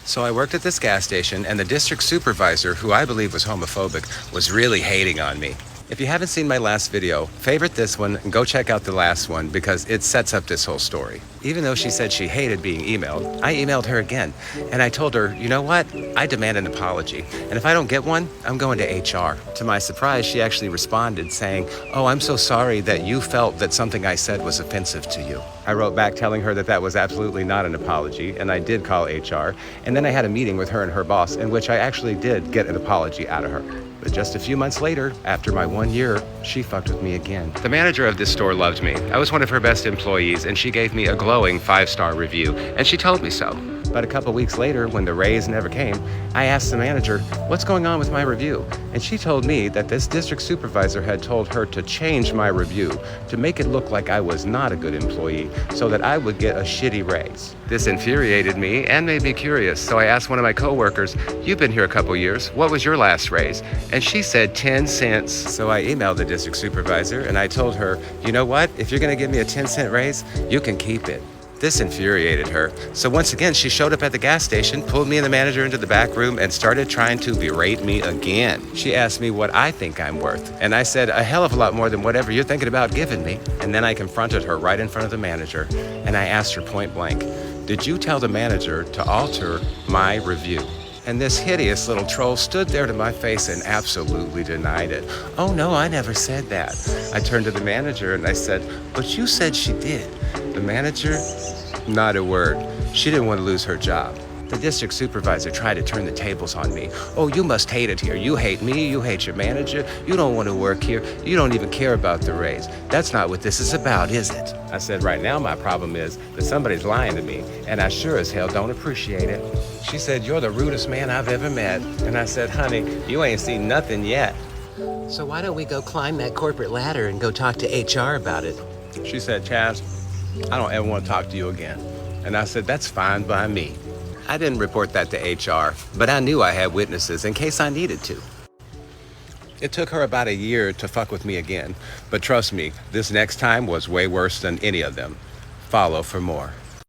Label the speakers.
Speaker 1: So I worked at this gas station, and the district supervisor, who I believe was homophobic, was really hating on me. If you haven't seen my last video, favorite this one and go check out the last one because it sets up this whole story. Even though she said she hated being emailed, I emailed her again. And I told her, you know what? I demand an apology. And if I don't get one, I'm going to HR. To my surprise, she actually responded saying, oh, I'm so sorry that you felt that something I said was offensive to you. I wrote back telling her that that was absolutely not an apology, and I did call HR. And then I had a meeting with her and her boss in which I actually did get an apology out of her. But just a few months later, after my 1 year, she fucked with me again. The manager of this store loved me. I was one of her best employees, and she gave me a glowing 5-star review, and she told me so. But a couple weeks later, when the raise never came, I asked the manager, what's going on with my review? And she told me that this district supervisor had told her to change my review to make it look like I was not a good employee so that I would get a shitty raise. This infuriated me and made me curious, so I asked one of my coworkers, you've been here a couple years, what was your last raise? And she said 10 cents. So I emailed the district supervisor and I told her, you know what? If you're gonna give me a 10-cent raise, you can keep it. This infuriated her. So once again, she showed up at the gas station, pulled me and the manager into the back room, and started trying to berate me again. She asked me what I think I'm worth, and I said a hell of a lot more than whatever you're thinking about giving me. And then I confronted her right in front of the manager, and I asked her point blank, did you tell the manager to alter my review? And this hideous little troll stood there to my face and absolutely denied it. Oh no, I never said that. I turned to the manager and I said, but you said she did. The manager, not a word. She didn't want to lose her job. The district supervisor tried to turn the tables on me. Oh, you must hate it here. You hate me, you hate your manager, you don't want to work here, you don't even care about the raise. That's not what this is about, is it? I said, right now my problem is that somebody's lying to me, and I sure as hell don't appreciate it. She said, you're the rudest man I've ever met. And I said, honey, you ain't seen nothing yet. So why don't we go climb that corporate ladder and go talk to HR about it? She said, Chaz, I don't ever want to talk to you again. And I said, that's fine by me. I didn't report that to HR, but I knew I had witnesses in case I needed to. It took her about a year to fuck with me again, but trust me, this next time was way worse than any of them. Follow for more.